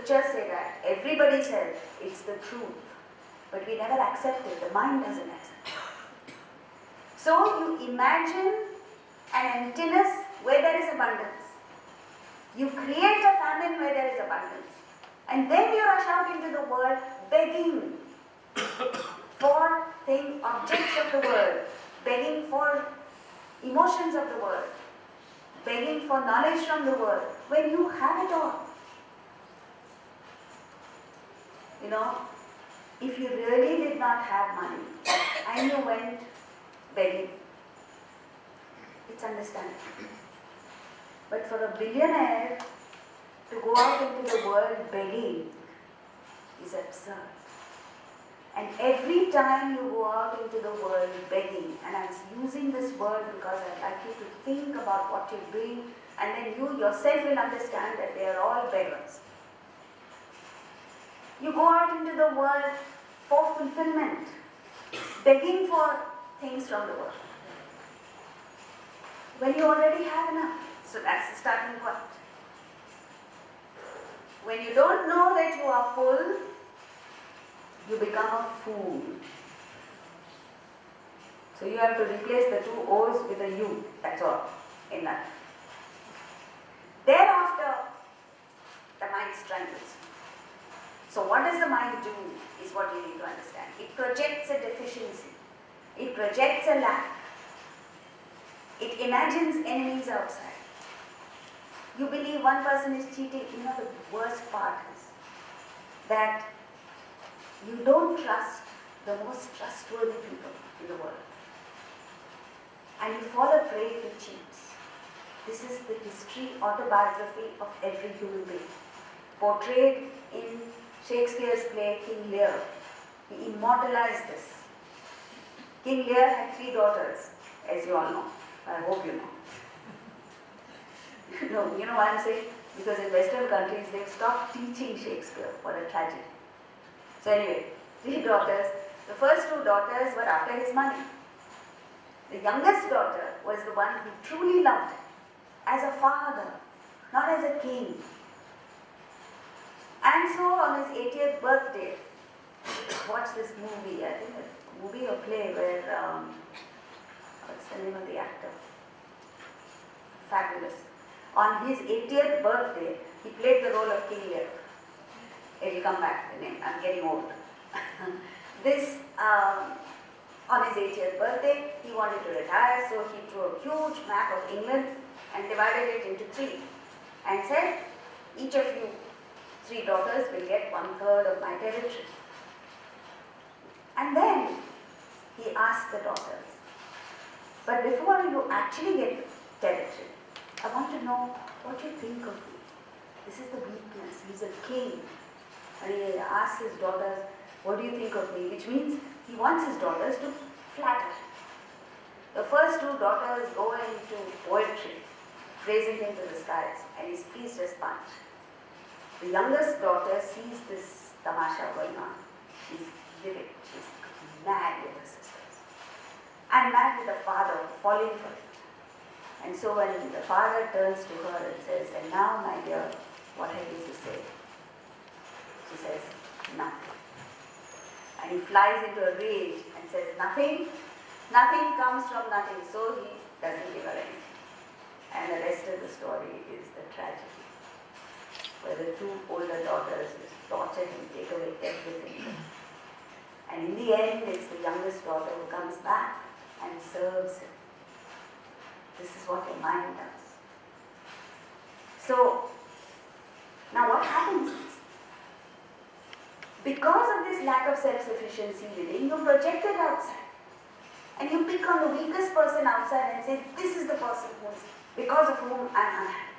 scriptures say that. Everybody says it's the truth. But we never accept it. The mind doesn't accept it. So you imagine an emptiness where there is abundance. You create a famine where there is abundance. And then you rush out into the world begging for objects of the world, begging for emotions of the world, begging for knowledge from the world, when you have it all. You know, if you really did not have money and you went begging, it's understandable. But for a billionaire to go out into the world begging is absurd. And every time you go out into the world begging, and I'm using this word because I'd like you to think about what you're doing, and then you yourself will understand that they are all beggars. You go out into the world for fulfillment, begging for things from the world, when you already have enough. So that's the starting point. When you don't know that you are full, you become a fool. So you have to replace the two O's with a U, that's all, in life. Thereafter, the mind strangles. So what does the mind do is what you need to understand. It projects a deficiency. It projects a lack. It imagines enemies outside. You believe one person is cheating. You know, the worst part is that you don't trust the most trustworthy people in the world. And you fall a prey to cheats. This is the history, autobiography of every human being. Portrayed in Shakespeare's play King Lear. He immortalized this. King Lear had 3 daughters, as you all know. I hope you know. No, you know what I'm saying? Because in Western countries, they've stopped teaching Shakespeare. What a tragedy. So anyway, 3 daughters. The first 2 daughters were after his money. The youngest daughter was the one who truly loved him as a father, not as a king. And so on his 80th birthday, watch this movie, I think a movie or play where, what's the name of the actor? Fabulous. On his 80th birthday, he played the role of King Lear. It will come back, the name, I'm getting old. On his 80th birthday, he wanted to retire, so he drew a huge map of England and divided it into 3 and said, each of you 3 daughters will get 1/3 of my territory. And then he asked the daughters, but before you actually get territory, I want to know what you think of me. This is the weakness. He's a king. And he asks his daughters, what do you think of me? Which means he wants his daughters to flatter him. The first 2 daughters go into poetry, praising him to the skies, and he's pleased as punch. The youngest daughter sees this tamasha going on. She's vivid. She's mad with her sisters. And mad with the father, falling for it. And so when the father turns to her and says, and now, my dear, what have you to say? She says, nothing. And he flies into a rage and says, nothing? Nothing comes from nothing. So he doesn't give her anything. And the rest of the story is the tragedy, where the 2 older daughters torture him, take away everything. And in the end, it's the youngest daughter who comes back and serves him. This is what your mind does. So, now what happens is, because of this lack of self-sufficiency within, you project it outside. And you pick on the weakest person outside and say, this is the person because of whom I am unhappy.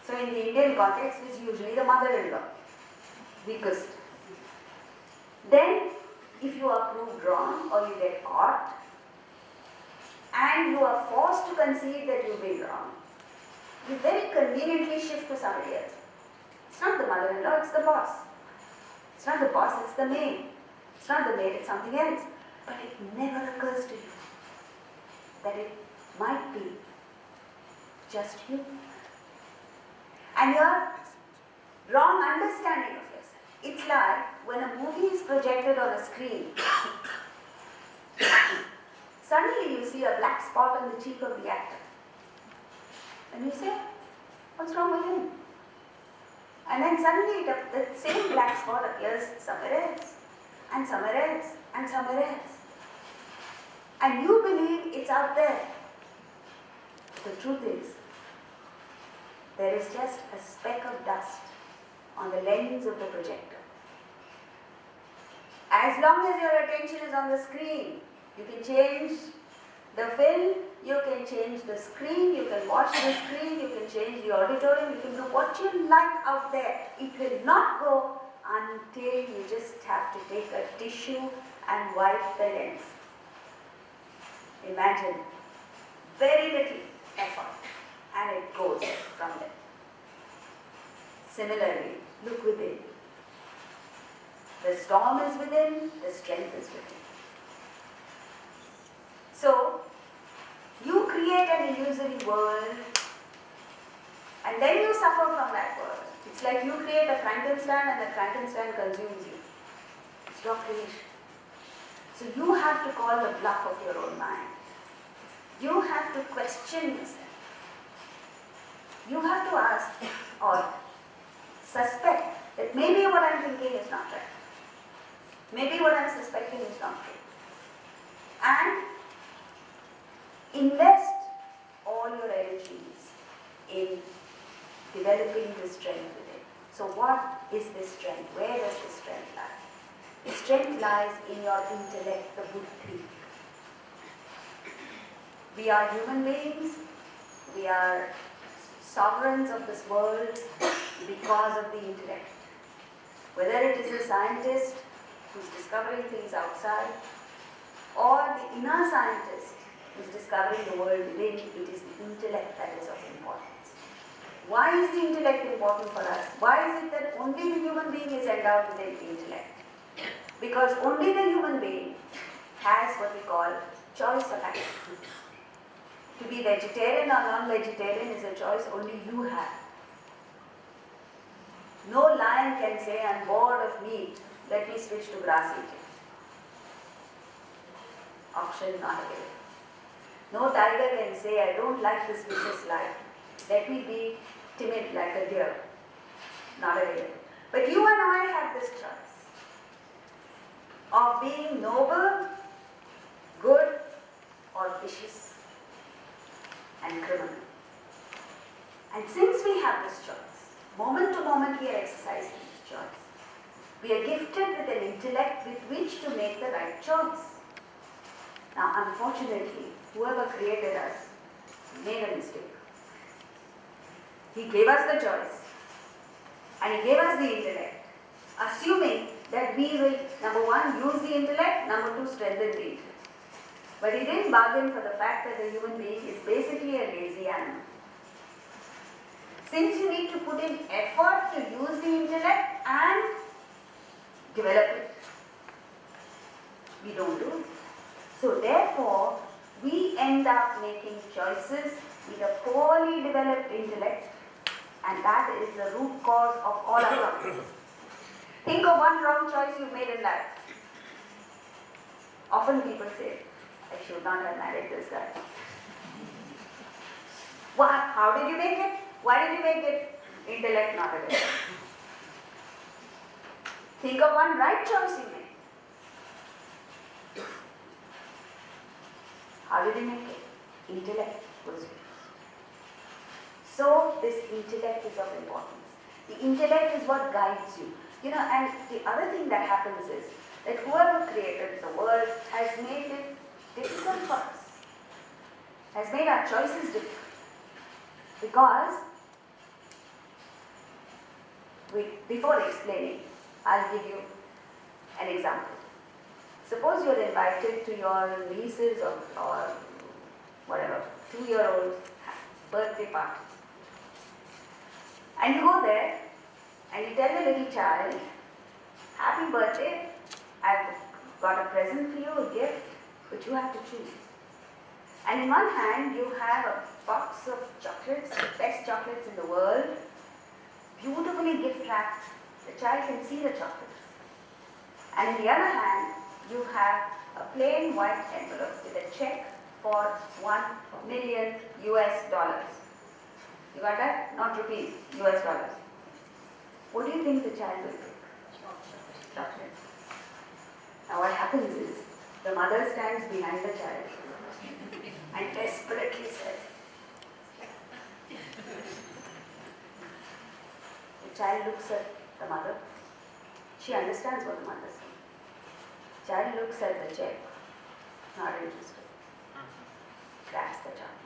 So in the Indian context, it's usually the mother-in-law, weakest. Then, if you are proved wrong or you get caught, and you are forced to concede that you've been wrong, you very conveniently shift to somebody else. It's not the mother-in-law, it's the boss. It's not the boss, it's the maid. It's not the maid, it's something else. But it never occurs to you that it might be just you. And here, wrong understanding of yourself. It's like when a movie is projected on a screen, suddenly you see a black spot on the cheek of the actor. And you say, what's wrong with him? And then suddenly the same black spot appears somewhere else, and somewhere else, and somewhere else. And you believe it's out there. The truth is, there is just a speck of dust on the lens of the projector. As long as your attention is on the screen, you can change the film, you can change the screen, you can watch the screen, you can change the auditorium, you can do what you like out there. It will not go until you just have to take a tissue and wipe the lens. Imagine, very little effort, and it goes from there. Similarly, look within. The storm is within, the strength is within. So, you create an illusory world, and then you suffer from that world. It's like you create a Frankenstein and the Frankenstein consumes you. It's your creation. So you have to call the bluff of your own mind. You have to question yourself. You have to ask or suspect that maybe what I'm thinking is not right. Maybe what I'm suspecting is not true. And invest all your energies in developing this strength within. So what is this strength? Where does this strength lie? The strength lies in your intellect, the buddhi. We are human beings. We are sovereigns of this world because of the intellect. Whether it is a scientist who's discovering things outside, or the inner scientist who's discovering the world within, it is the intellect that is of importance. Why is the intellect important for us? Why is it that only the human being is endowed with the intellect? Because only the human being has what we call choice of action. To be vegetarian or non-vegetarian is a choice only you have. No lion can say, I'm bored of meat, let me switch to grass eating. Option not available. No tiger can say, I don't like this vicious life, let me be timid like a deer. Not available. But you and I have this choice of being noble, good, or vicious and criminal. And since we have this choice, moment to moment we are exercising this choice. We are gifted with an intellect with which to make the right choice. Now, unfortunately, whoever created us made a mistake. He gave us the choice and he gave us the intellect, assuming that we will, number one, use the intellect, number two, strengthen the intellect. But he didn't bargain for the fact that the human being is basically a lazy animal. Since you need to put in effort to use the intellect and develop it, we don't do it. So therefore, we end up making choices with a poorly developed intellect, and that is the root cause of all our problems. Think of one wrong choice you made in life. Often people say, I should not have married this guy. What? How did you make it? Why did you make it? Intellect not available. Think of one right choice you made. How did you make it? Intellect was used. So this intellect is of importance. The intellect is what guides you. You know, and the other thing that happens is that whoever created the world has made it difficult for us, has made our choices difficult. Because, before explaining, I'll give you an example. Suppose you're invited to your niece's or whatever, 2-year-old birthday party. And you go there and you tell the little child, happy birthday, I've got a present for you, a gift, but you have to choose. And in one hand you have a box of chocolates, the best chocolates in the world, beautifully gift wrapped. The child can see the chocolate. And on the other hand, you have a plain white envelope with a check for 1 million US dollars. You got that? Not rupees, US dollars. What do you think the child will pick? Chocolate. Now what happens is, the mother stands behind the child and desperately says, the child looks at the mother. She understands what the mother says. Child looks at the check, not interested. Grabs the child.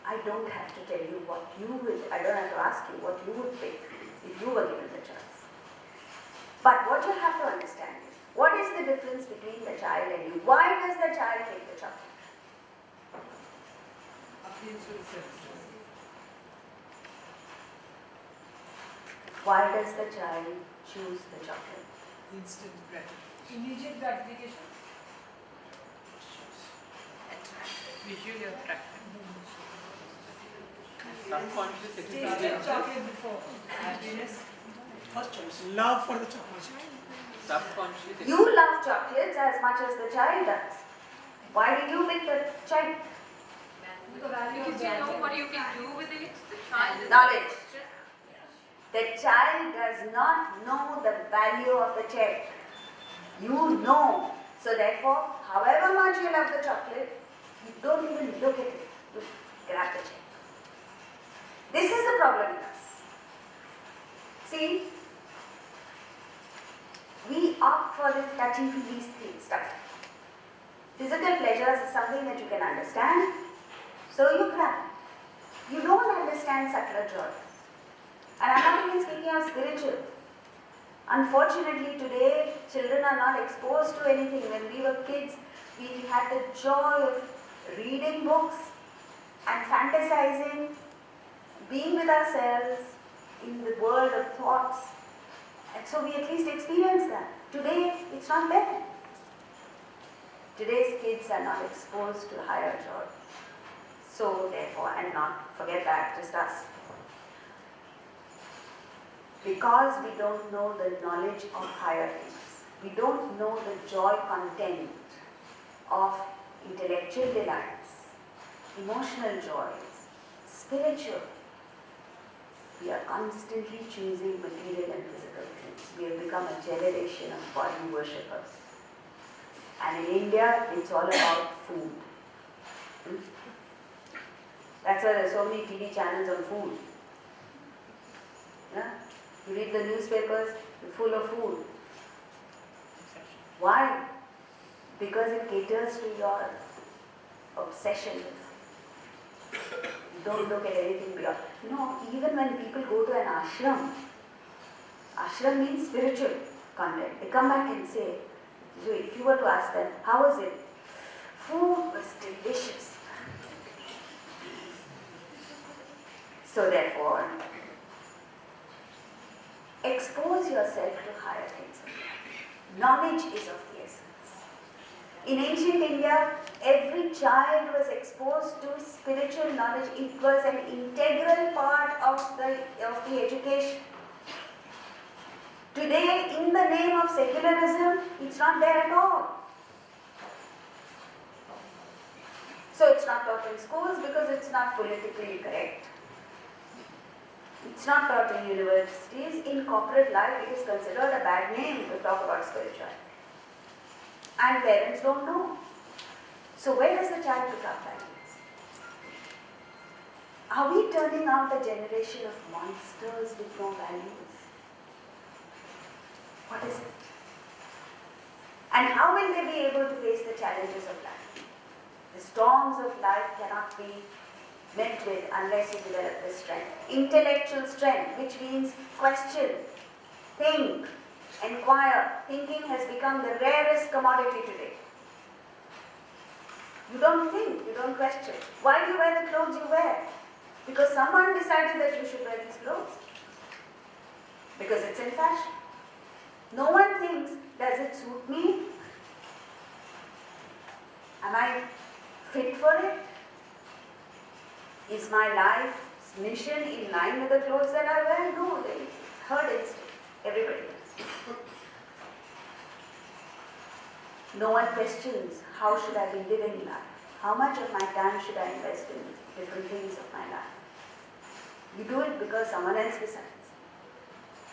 I don't have to tell you what you would, I don't have to ask you what you would pick if you were given the choice. But what you have to understand is, what is the difference between the child and you? Why does the child take the chocolate? Appeals to the senses. Why does the child choose the chocolate? Instant gratification. Immediate gratification. Visually attractive. Subconscious Tasted experience. chocolate before. Happiness. First choice, love for the chocolate. Subconscious You love chocolates as much as the child does. Why do you pick the child? The value of Because you know what you can do with it, the child is Knowledge. The child does not know the value of the check. You know. So therefore, however much you love the chocolate, you don't even look at it. You grab the check. This is the problem with us. See, we opt for this touchy-feely stuff. Physical pleasures is something that you can understand, so you grab. You don't understand subtler joy. And I'm not even speaking of spiritual. Unfortunately, today, children are not exposed to anything. When we were kids, we had the joy of reading books and fantasizing, being with ourselves in the world of thoughts. And so we at least experience that. Today, it's not there. Today's kids are not exposed to higher joy. So therefore, and not forget that, just us. Because we don't know the knowledge of higher things, we don't know the joy content of intellectual delights, emotional joys, spiritual. We are constantly choosing material and physical things. We have become a generation of body worshippers. And in India, it's all about food. That's why there are so many TV channels on food. Yeah? You read the newspapers, they're full of food. Why? Because it caters to your obsession with food. You don't look at anything beyond. No, even when people go to an ashram, ashram means spiritual content. They come back and say, so if you were to ask them, how was it? Food was delicious. So therefore, expose yourself to higher things. Knowledge is of the essence. In ancient India, every child was exposed to spiritual knowledge. It was an integral part of the education. Today, in the name of secularism, it's not there at all. So it's not taught in schools because it's not politically correct. It's not taught in universities. In corporate life, it is considered a bad name to talk about spirituality. And parents don't know. So where does the child pick up values? Are we turning out a generation of monsters with no values? What is it? And how will they be able to face the challenges of life? The storms of life cannot be met with unless you develop this strength. Intellectual strength, which means question, think, inquire. Thinking has become the rarest commodity today. You don't think, you don't question. Why do you wear the clothes you wear? Because someone decided that you should wear these clothes. Because it's in fashion. No one thinks, does it suit me? Am I fit for it? Is my life mission in line with the clothes that I wear? No, they herd instinct. Everybody does. No one questions how should I be living life? How much of my time should I invest in different things of my life? You do it because someone else decides.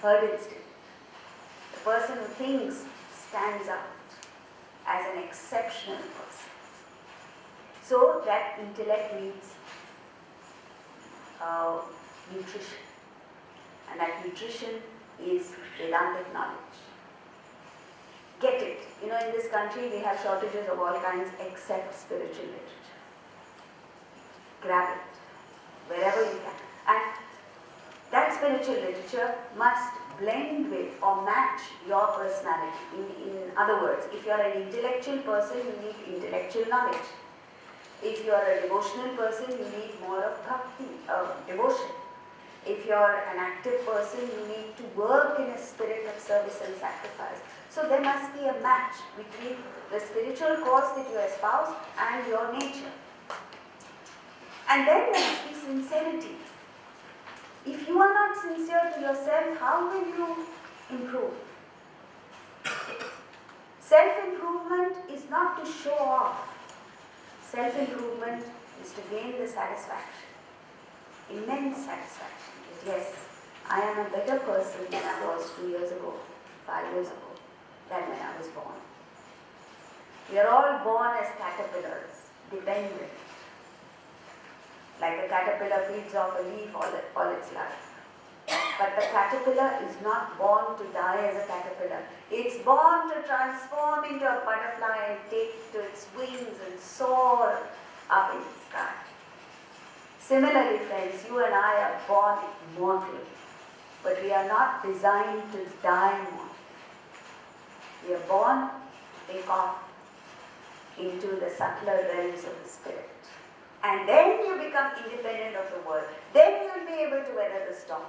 Herd instinct. The person who thinks stands out as an exceptional person. So that intellect needs nutrition. And that nutrition is Vedantic knowledge. Get it. You know, in this country we have shortages of all kinds except spiritual literature. Grab it wherever you can. And that spiritual literature must blend with or match your personality. In other words, if you are an intellectual person, you need intellectual knowledge. If you are a devotional person, you need more of bhakti, devotion. If you are an active person, you need to work in a spirit of service and sacrifice. So there must be a match between the spiritual course that you espouse and your nature. And then there must be sincerity. If you are not sincere to yourself, how will you improve? Self-improvement is not to show off. Self-improvement is to gain the satisfaction, immense satisfaction. Yes, I am a better person than I was 2 years ago, 5 years ago, than when I was born. We are all born as caterpillars, dependent. Like a caterpillar feeds off a leaf all its life. But the caterpillar is not born to die as a caterpillar. It's born to transform into a butterfly and take to its wings and soar up in the sky. Similarly, friends, you and I are born immortal, but we are not designed to die mortal. We are born to take off into the subtler realms of the spirit. And then you become independent of the world. Then you will be able to weather the storm.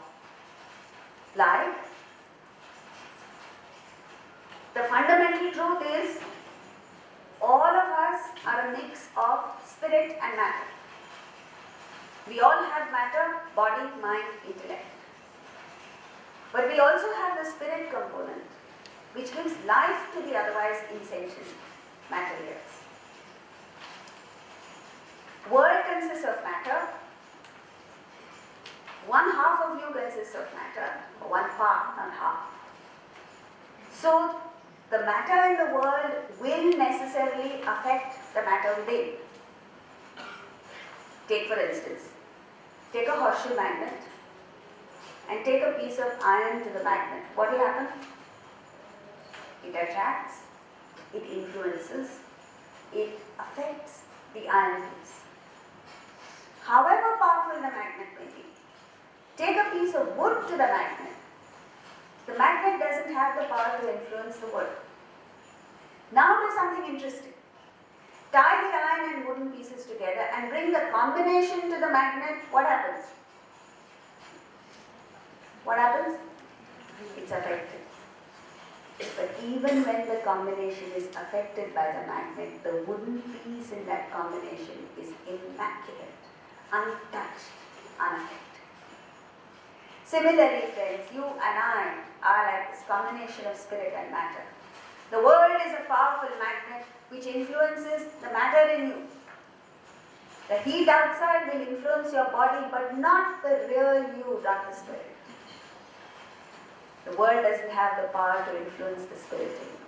Like, the fundamental truth is, all of us are a mix of spirit and matter. We all have matter, body, mind, intellect. But we also have the spirit component, which gives life to the otherwise insentient materials. World consists of matter. One half of you consists of matter, or one part, not half. So, the matter in the world will necessarily affect the matter within. Take for instance, take a horseshoe magnet and take a piece of iron to the magnet. What will happen? It attracts, it influences, it affects the iron piece. However powerful the magnet may be, take a piece of wood to the magnet. The magnet doesn't have the power to influence the wood. Now do something interesting. Tie the iron and wooden pieces together and bring the combination to the magnet. What happens? What happens? It's affected. But even when the combination is affected by the magnet, the wooden piece in that combination is immaculate, untouched, unaffected. Similarly, friends, you and I are like this combination of spirit and matter. The world is a powerful magnet which influences the matter in you. The heat outside will influence your body, but not the real you, not the spirit. The world doesn't have the power to influence the spirit in you.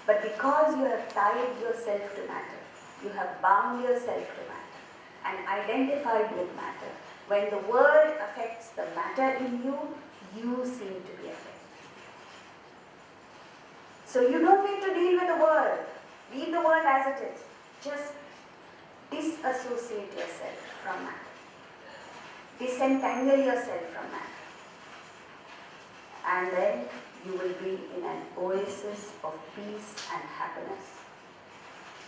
But because you have tied yourself to matter, you have bound yourself to matter and identified with matter, when the world affects the matter in you, you seem to be affected. So you don't need to deal with the world. Leave the world as it is. Just disassociate yourself from matter. Disentangle yourself from matter. And then you will be in an oasis of peace and happiness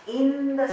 in the